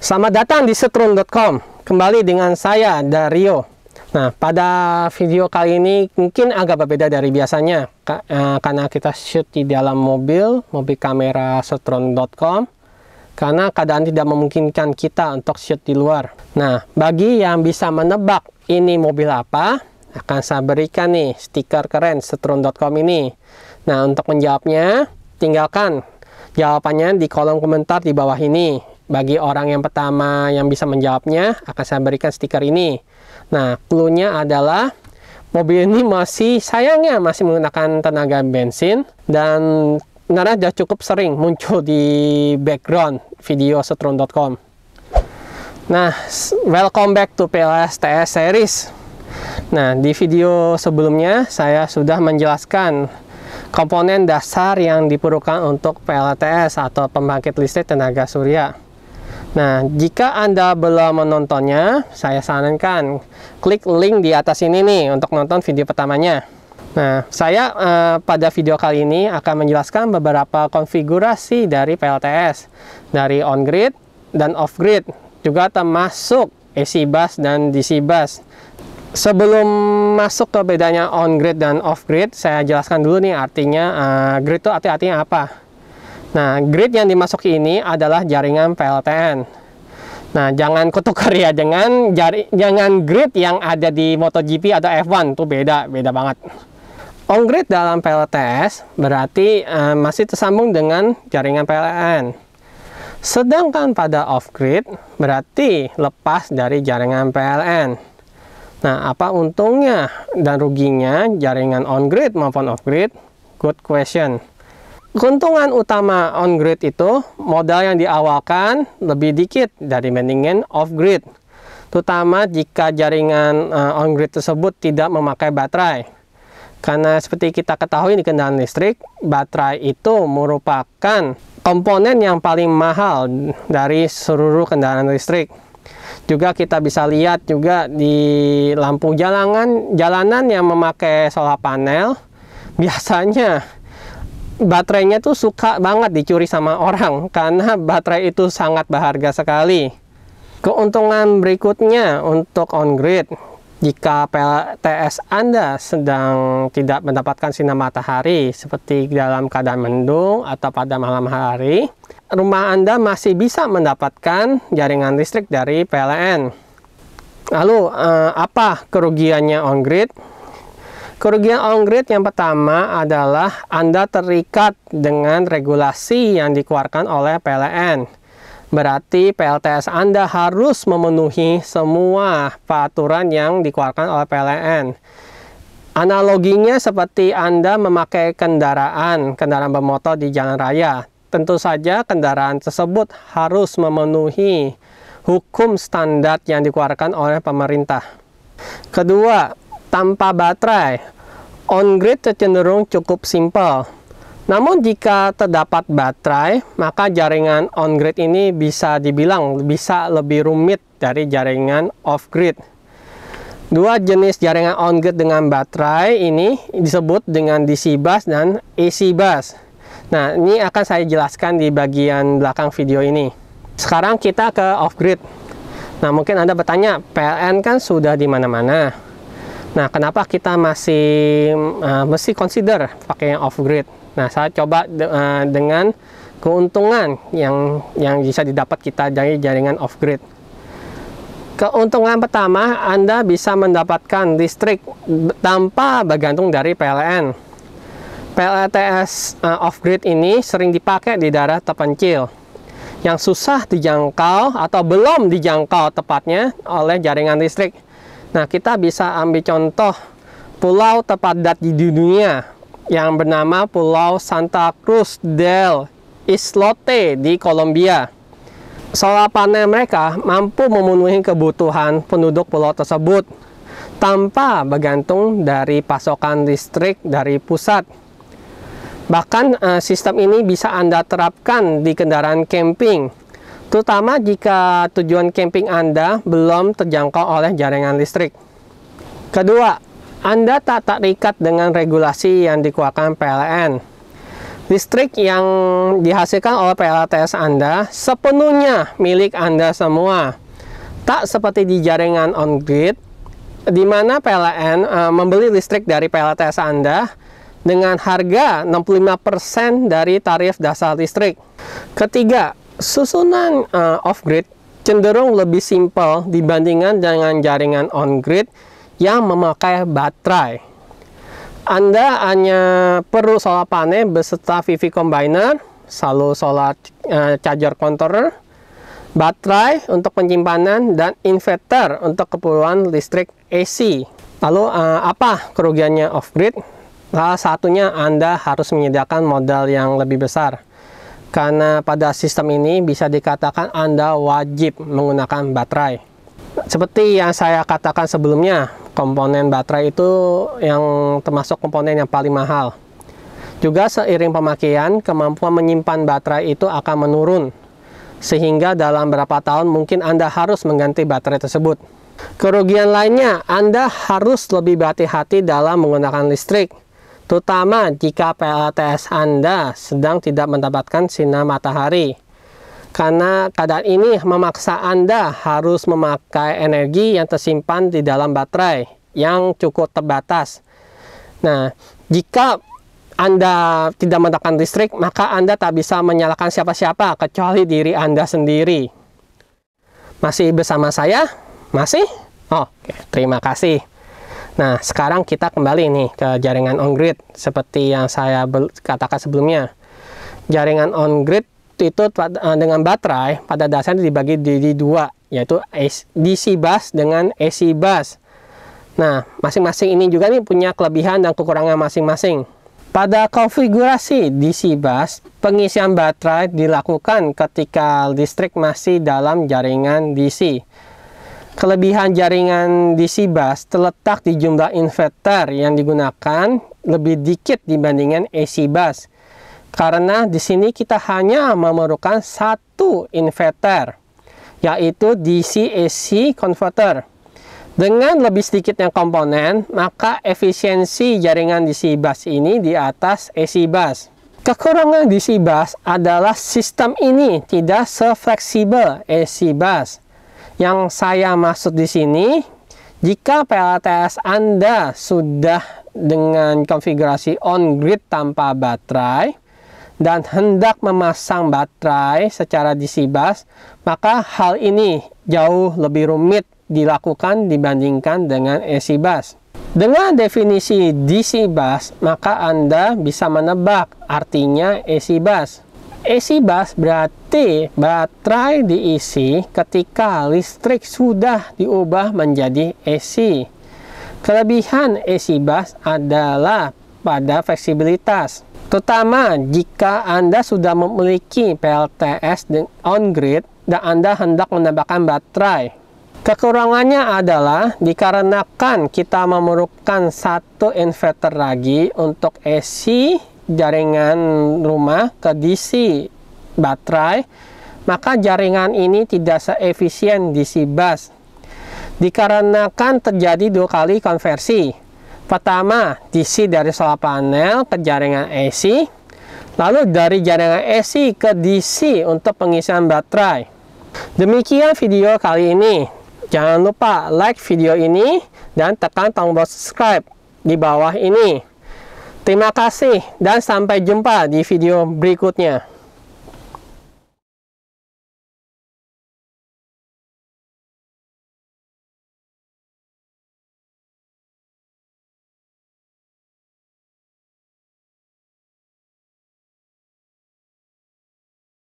Selamat datang di setrum.com. Kembali dengan saya, Dario. Nah, pada video kali ini mungkin agak berbeda dari biasanya karena kita shoot di dalam mobil kamera setrum.com, karena keadaan tidak memungkinkan kita untuk shoot di luar. Nah, bagi yang bisa menebak ini mobil apa, akan saya berikan nih stiker keren setrum.com ini. Nah, untuk menjawabnya, tinggalkan jawabannya di kolom komentar di bawah ini. Bagi orang yang pertama yang bisa menjawabnya, akan saya berikan stiker ini. Nah, clue-nya adalah mobil ini sayangnya masih menggunakan tenaga bensin, dan sudah cukup sering muncul di background video setrum.com. Nah, welcome back to PLS TS series. Nah, di video sebelumnya saya sudah menjelaskan komponen dasar yang diperlukan untuk PLTS atau pembangkit listrik tenaga surya. Nah, jika Anda belum menontonnya, saya sarankan klik link di atas ini nih untuk nonton video pertamanya. Nah, saya pada video kali ini akan menjelaskan beberapa konfigurasi dari PLTS, dari on-grid dan off-grid, juga termasuk AC bus dan DC bus. Sebelum masuk ke bedanya on-grid dan off-grid, saya jelaskan dulu nih artinya grid itu artinya apa. Nah, grid yang dimasuki ini adalah jaringan PLTN. Nah, jangan ketukar ya dengan grid yang ada di MotoGP atau F1, itu beda banget. On-grid dalam PLTS berarti masih tersambung dengan jaringan PLN. Sedangkan pada off-grid berarti lepas dari jaringan PLN. Nah, apa untungnya dan ruginya jaringan on-grid maupun off-grid? Good question. Keuntungan utama on-grid itu modal yang diawalkan lebih dikit dibandingin off-grid, terutama jika jaringan on-grid tersebut tidak memakai baterai. Karena seperti kita ketahui di kendaraan listrik, baterai itu merupakan komponen yang paling mahal dari seluruh kendaraan listrik. Juga kita bisa lihat juga di lampu jalanan yang memakai solar panel, biasanya baterainya tuh suka banget dicuri sama orang karena baterai itu sangat berharga sekali. Keuntungan berikutnya untuk on-grid, jika PLTS Anda sedang tidak mendapatkan sinar matahari seperti dalam keadaan mendung atau pada malam hari, rumah Anda masih bisa mendapatkan jaringan listrik dari PLN. Lalu apa kerugiannya on-grid? Kerugian on-grid yang pertama adalah Anda terikat dengan regulasi yang dikeluarkan oleh PLN. Berarti PLTS Anda harus memenuhi semua peraturan yang dikeluarkan oleh PLN. Analoginya seperti Anda memakai kendaraan bermotor di jalan raya. Tentu saja kendaraan tersebut harus memenuhi hukum standar yang dikeluarkan oleh pemerintah. Kedua, tanpa baterai, on-grid cenderung cukup simpel. Namun jika terdapat baterai, maka jaringan on-grid ini bisa dibilang lebih rumit dari jaringan off-grid. Dua jenis jaringan on-grid dengan baterai ini disebut dengan DC bus dan AC bus. Nah, ini akan saya jelaskan di bagian belakang video ini. Sekarang kita ke off-grid. Nah, mungkin Anda bertanya, PLN kan sudah di mana-mana. Nah, kenapa kita mesti consider pakai yang off-grid? Nah, saya coba dengan keuntungan yang bisa didapat kita dari jaringan off-grid. Keuntungan pertama, Anda bisa mendapatkan listrik tanpa bergantung dari PLN. PLTS off-grid ini sering dipakai di daerah terpencil yang susah dijangkau atau belum dijangkau tepatnya oleh jaringan listrik. Nah, kita bisa ambil contoh pulau terpadat di dunia yang bernama Pulau Santa Cruz del Islote di Kolombia. Solar panel mereka mampu memenuhi kebutuhan penduduk pulau tersebut tanpa bergantung dari pasokan listrik dari pusat. Bahkan sistem ini bisa Anda terapkan di kendaraan camping, terutama jika tujuan camping Anda belum terjangkau oleh jaringan listrik. Kedua, Anda tak terikat dengan regulasi yang dikeluarkan PLN. Listrik yang dihasilkan oleh PLTS Anda sepenuhnya milik Anda semua. Tak seperti di jaringan on-grid, di mana PLN membeli listrik dari PLTS Anda dengan harga 65% dari tarif dasar listrik. Ketiga, susunan off-grid cenderung lebih simpel dibandingkan dengan jaringan on-grid yang memakai baterai. Anda hanya perlu solar panel beserta PV combiner, lalu solar charger controller, baterai untuk penyimpanan, dan inverter untuk keperluan listrik AC. Lalu apa kerugiannya off-grid? Salah satunya Anda harus menyediakan modal yang lebih besar. Karena pada sistem ini bisa dikatakan Anda wajib menggunakan baterai. Seperti yang saya katakan sebelumnya, komponen baterai itu yang termasuk komponen yang paling mahal. Juga seiring pemakaian, kemampuan menyimpan baterai itu akan menurun. Sehingga dalam beberapa tahun mungkin Anda harus mengganti baterai tersebut. Kerugian lainnya, Anda harus lebih berhati-hati dalam menggunakan listrik, terutama jika PLTS Anda sedang tidak mendapatkan sinar matahari. Karena keadaan ini memaksa Anda harus memakai energi yang tersimpan di dalam baterai yang cukup terbatas. Nah, jika Anda tidak mendapatkan listrik, maka Anda tak bisa menyalakan siapa-siapa kecuali diri Anda sendiri. Masih bersama saya? Masih? Oke, terima kasih. Nah, sekarang kita kembali nih ke jaringan on-grid. Seperti yang saya katakan sebelumnya. Jaringan on-grid itu dengan baterai pada dasarnya dibagi di dua, yaitu DC bus dengan AC bus. Nah, masing-masing ini juga nih punya kelebihan dan kekurangan masing-masing. Pada konfigurasi DC bus, pengisian baterai dilakukan ketika listrik masih dalam jaringan DC. Kelebihan jaringan DC bus terletak di jumlah inverter yang digunakan lebih dikit dibandingkan AC bus. Karena di sini kita hanya memerlukan satu inverter, yaitu DC-AC converter. Dengan lebih sedikitnya komponen, maka efisiensi jaringan DC bus ini di atas AC bus. Kekurangan DC bus adalah sistem ini tidak se-fleksibel AC bus. Yang saya maksud di sini, jika PLTS Anda sudah dengan konfigurasi on-grid tanpa baterai dan hendak memasang baterai secara DC bus, maka hal ini jauh lebih rumit dilakukan dibandingkan dengan AC bus. Dengan definisi DC bus, maka Anda bisa menebak artinya AC bus. AC bus berarti baterai diisi ketika listrik sudah diubah menjadi AC. Kelebihan AC bus adalah pada fleksibilitas, terutama jika Anda sudah memiliki PLTS on-grid dan Anda hendak menambahkan baterai. Kekurangannya adalah dikarenakan kita memerlukan satu inverter lagi untuk AC jaringan rumah ke DC baterai, maka jaringan ini tidak seefisien DC bus. Dikarenakan terjadi dua kali konversi. Pertama, DC dari solar panel ke jaringan AC, lalu dari jaringan AC ke DC untuk pengisian baterai. Demikian video kali ini. Jangan lupa like video ini dan tekan tombol subscribe di bawah ini. Terima kasih dan sampai jumpa di video berikutnya.